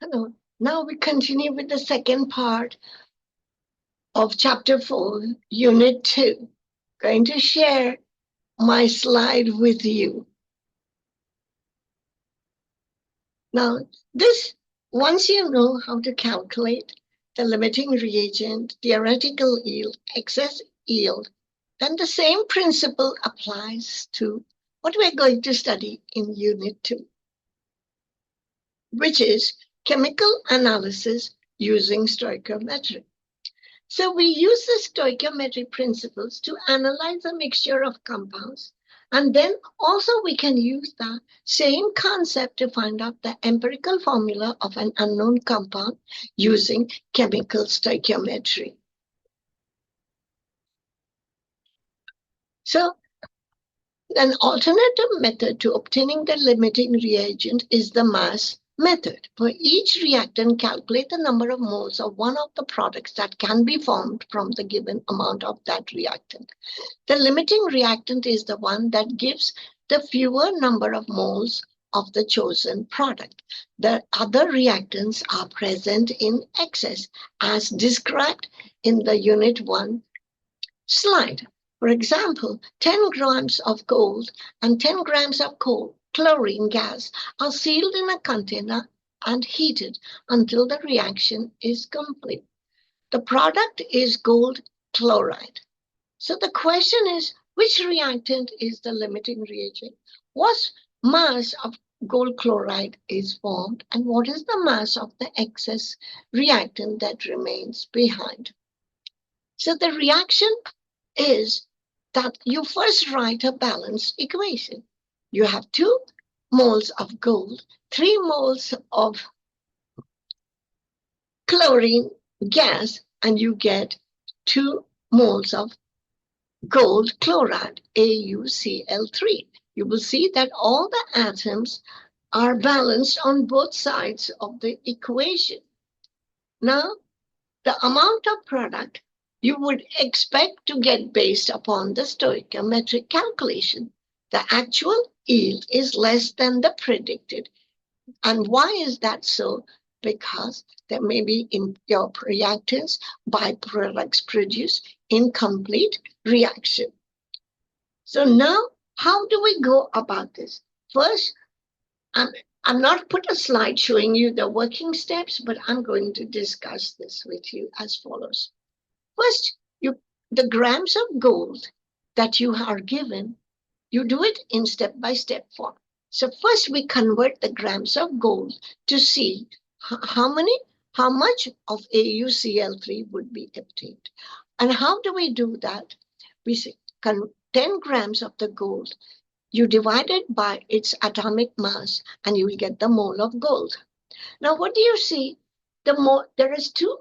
Hello. Now we continue with the second part of Chapter 4, Unit 2. Going to share my slide with you. Now, once you know how to calculate the limiting reagent, theoretical yield, excess yield, then the same principle applies to what we're going to study in Unit 2, which is chemical analysis using stoichiometry. So we use the stoichiometry principles to analyze a mixture of compounds. And then also we can use the same concept to find out the empirical formula of an unknown compound using chemical stoichiometry. So an alternative method to obtaining the limiting reagent is the mass method. For each reactant, calculate the number of moles of one of the products that can be formed from the given amount of that reactant. The limiting reactant is the one that gives the fewer number of moles of the chosen product. The other reactants are present in excess, as described in the Unit 1 slide. For example, 10 grams of gold and 10 grams of chlorine gas are sealed in a container and heated until the reaction is complete. The product is gold chloride. So the question is, which reactant is the limiting reagent? What mass of gold chloride is formed, and what is the mass of the excess reactant that remains behind? So the reaction is that you first write a balanced equation. You have 2 moles of gold, 3 moles of chlorine gas, and you get 2 moles of gold chloride, AuCl3. You will see that all the atoms are balanced on both sides of the equation. Now, the amount of product you would expect to get based upon the stoichiometric calculation. The actual yield is less than the predicted. And why is that so? Because there may be in your reactants byproducts produce incomplete reaction. So now, how do we go about this? First, I'm not put a slide showing you the working steps, but I'm going to discuss this with you as follows. First, the grams of gold that you are given, you do it in step-by-step form. So first we convert the grams of gold to see how much of AuCl3 would be obtained. And how do we do that? We say 10 grams of the gold, you divide it by its atomic mass, and you will get the mole of gold. Now, what do you see? There is two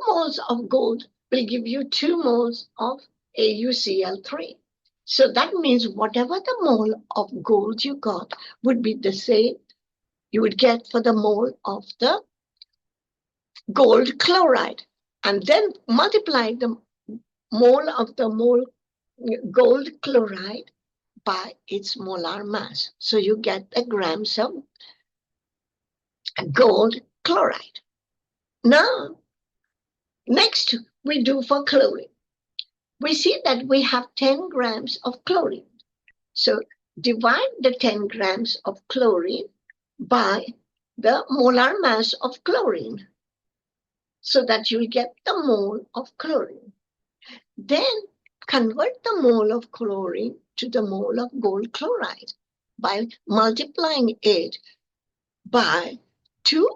moles of gold will give you 2 moles of AuCl3. So that means whatever the mole of gold you got would be the same you would get for the mole of the gold chloride. And then multiply the mole of the gold chloride by its molar mass. So you get the grams of gold chloride. Now, next we do for chlorine. We see that we have 10 grams of chlorine. So divide the 10 grams of chlorine by the molar mass of chlorine so that you'll get the mole of chlorine. Then convert the mole of chlorine to the mole of gold chloride by multiplying it by 2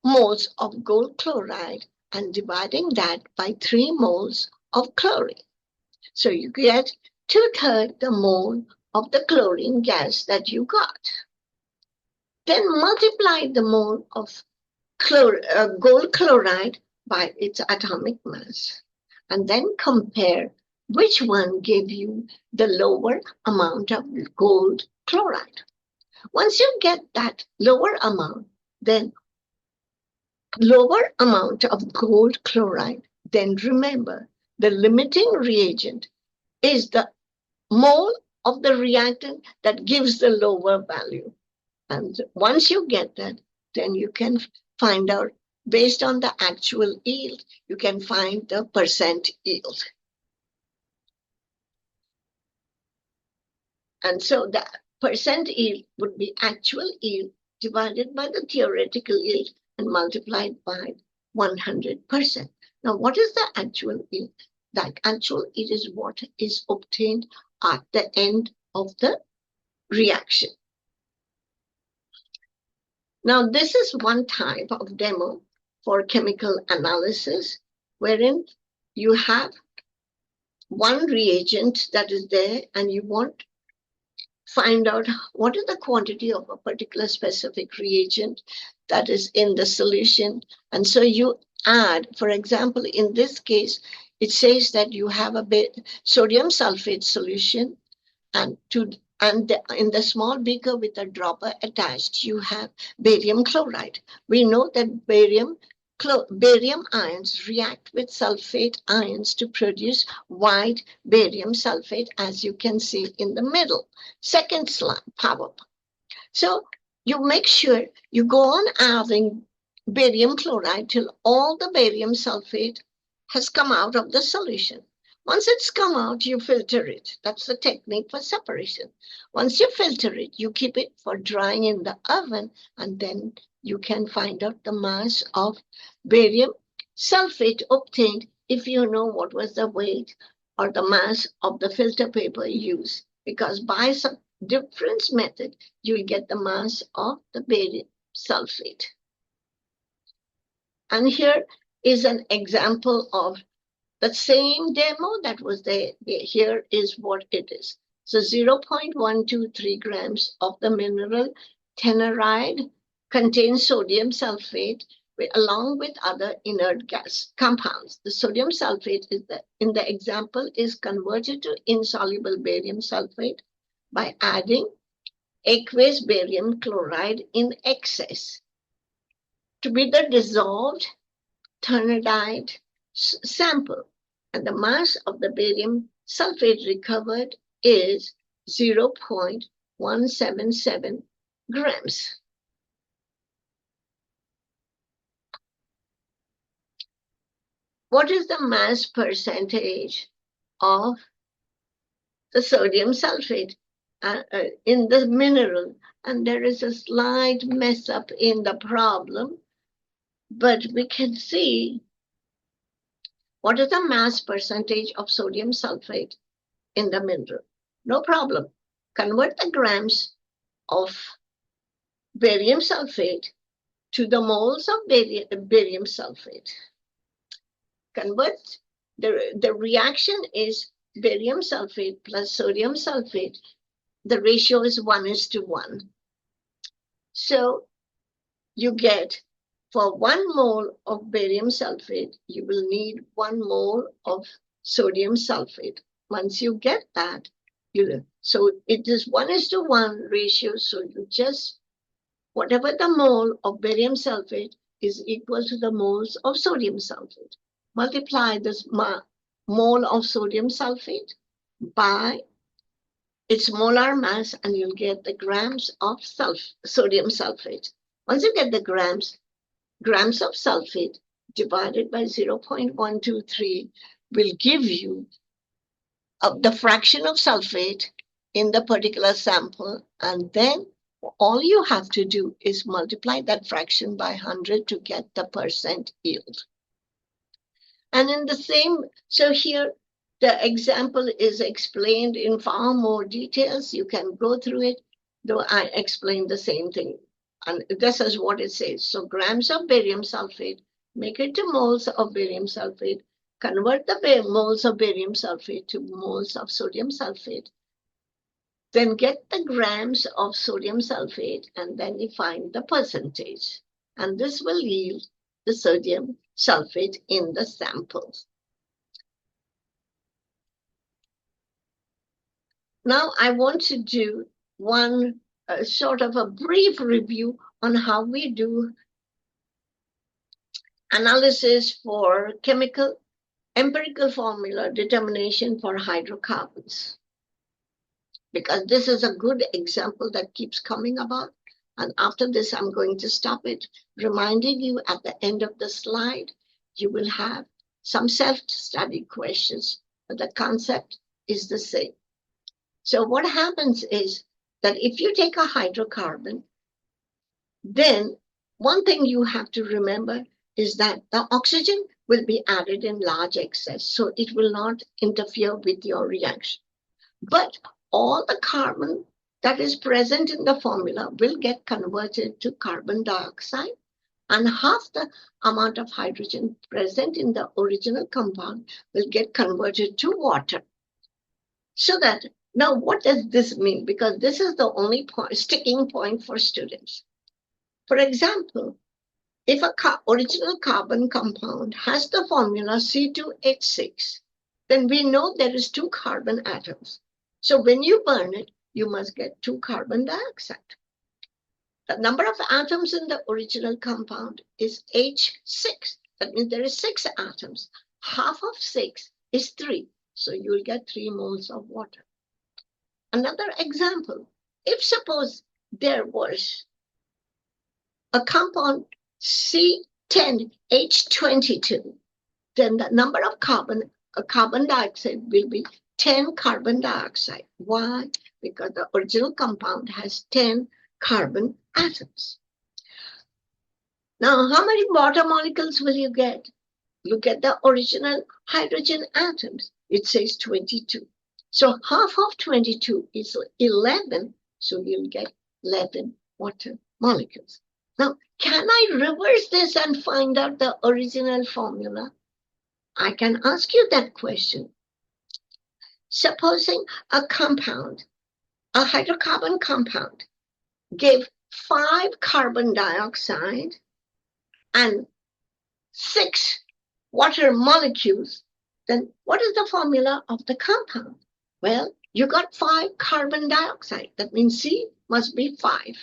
moles of gold chloride and dividing that by 3 moles of chlorine. So you get 2/3 the mole of the chlorine gas that you got. Then multiply the mole of gold chloride by its atomic mass. And then compare which one gave you the lower amount of gold chloride. Once you get that lower amount, then lower amount of gold chloride, then remember the limiting reagent is the mole of the reactant that gives the lower value. And once you get that, then you can find out based on the actual yield, you can find the percent yield. And so the percent yield would be actual yield divided by the theoretical yield and multiplied by 100%. Now, what is the actual yield? The actual yield is what is obtained at the end of the reaction. Now, this is one type of demo for chemical analysis, wherein you have one reagent that is there and you want to find out what is the quantity of a particular specific reagent that is in the solution. And so you add, for example, in this case, it says that you have a sodium sulfate solution, and in the small beaker with a dropper attached, you have barium chloride. We know that barium ions react with sulfate ions to produce white barium sulfate, as you can see in the middle. Second slide, power. So you make sure you go on adding barium chloride till all the barium sulfate has come out of the solution. Once it's come out, you filter it. That's the technique for separation. Once you filter it, you keep it for drying in the oven, and then you can find out the mass of barium sulfate obtained if you know what was the weight or the mass of the filter paper used. Because by some difference method, you'll get the mass of the barium sulfate. And here is an example of the same demo that was there. Here is what it is. So 0.123 grams of the mineral telluride contains sodium sulfate along with other inert gas compounds. The sodium sulfate in the example is converted to insoluble barium sulfate by adding aqueous barium chloride in excess to be the dissolved telluride sample, and the mass of the barium sulfate recovered is 0.177 grams. What is the mass percentage of the sodium sulfate in the mineral? And there is a slight mess up in the problem, but we can see what is the mass percentage of sodium sulfate in the mineral. No problem. Convert the grams of barium sulfate to the moles of barium sulfate. Convert, the reaction is barium sulfate plus sodium sulfate. The ratio is 1:1. So you get, for 1 mole of barium sulfate, you will need 1 mole of sodium sulfate. Once you get that, so it is 1:1 ratio. So you just, whatever the mole of barium sulfate is equal to the moles of sodium sulfate. Multiply this mole of sodium sulfate by its molar mass, and you'll get the grams of sodium sulfate. Once you get the grams of sulfate divided by 0.123 will give you the fraction of sulfate in the particular sample, and then all you have to do is multiply that fraction by 100 to get the percent yield. And in the same, so here the example is explained in far more details. You can go through it, though I explained the same thing. And this is what it says. So grams of barium sulfate, make it to moles of barium sulfate, convert the moles of barium sulfate to moles of sodium sulfate, then get the grams of sodium sulfate, and then you find the percentage. And this will yield the sodium sulfate in the samples. Now I want to do one sort of a brief review on how we do analysis for chemical empirical formula determination for hydrocarbons. Because this is a good example that keeps coming about. And after this, I'm going to stop it, reminding you at the end of the slide, you will have some self-study questions, but the concept is the same. So what happens is that if you take a hydrocarbon, then one thing you have to remember is that the oxygen will be added in large excess, so it will not interfere with your reaction. But all the carbon that is present in the formula will get converted to carbon dioxide, and half the amount of hydrogen present in the original compound will get converted to water. So that, now what does this mean? Because this is the only sticking point for students. For example, if a original carbon compound has the formula C2H6, then we know there is 2 carbon atoms. So when you burn it, you must get 2 carbon dioxide. The number of atoms in the original compound is H6. That means there is 6 atoms. Half of 6 is 3. So you'll get 3 moles of water. Another example, if suppose there was a compound C10H22, then the number of carbon dioxide will be 10 carbon dioxide. Why? Because the original compound has 10 carbon atoms. Now, how many water molecules will you get? Look at the original hydrogen atoms. It says 22. So half of 22 is 11. So you'll get 11 water molecules. Now, can I reverse this and find out the original formula? I can ask you that question. Supposing a compound, a hydrocarbon compound, gave 5 carbon dioxide and 6 water molecules, then what is the formula of the compound? Well, you got 5 carbon dioxide. That means C must be 5.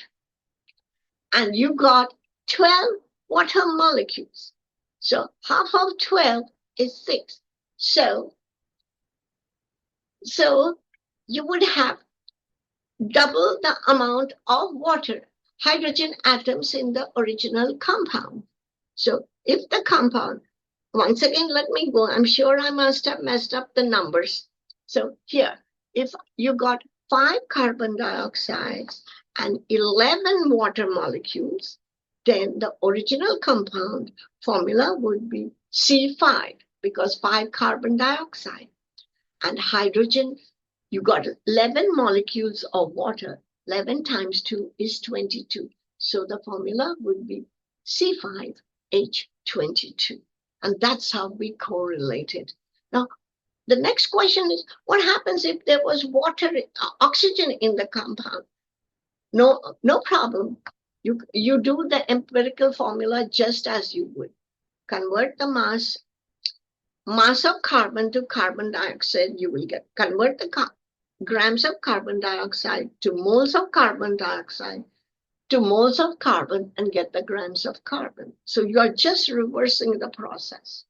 And you got 12 water molecules. So half of 12 is 6. So you would have double the amount of water, hydrogen atoms in the original compound. So if the compound, once again, let me go. I'm sure I must have messed up the numbers. So here, if you got 5 carbon dioxides and 11 water molecules, then the original compound formula would be C5, because 5 carbon dioxide and hydrogen, you got 11 molecules of water. 11 times 2 is 22. So the formula would be C5H22. And that's how we correlate it. Now, the next question is, what happens if there was water, oxygen in the compound? No problem. You do the empirical formula just as you would. Convert the mass of carbon to carbon dioxide. You will convert the grams of carbon dioxide to moles of carbon dioxide to moles of carbon and get the grams of carbon. So you are just reversing the process.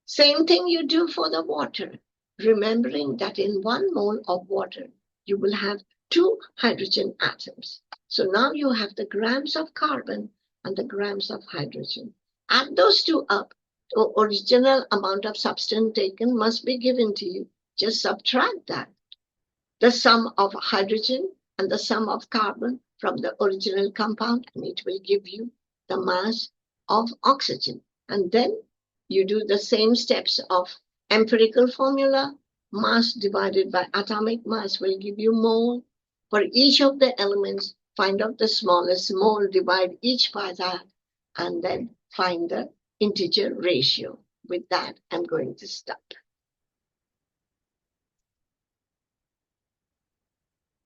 Same thing you do for the water, remembering that in 1 mole of water, you will have 2 hydrogen atoms. So now you have the grams of carbon and the grams of hydrogen. Add those 2 up. The original amount of substance taken must be given to you. Just subtract that. The sum of hydrogen and the sum of carbon from the original compound, and it will give you the mass of oxygen. And then you do the same steps of empirical formula. Mass divided by atomic mass will give you mole. For each of the elements, find out the smallest mole, divide each by that, and then find the integer ratio. With that, I'm going to stop.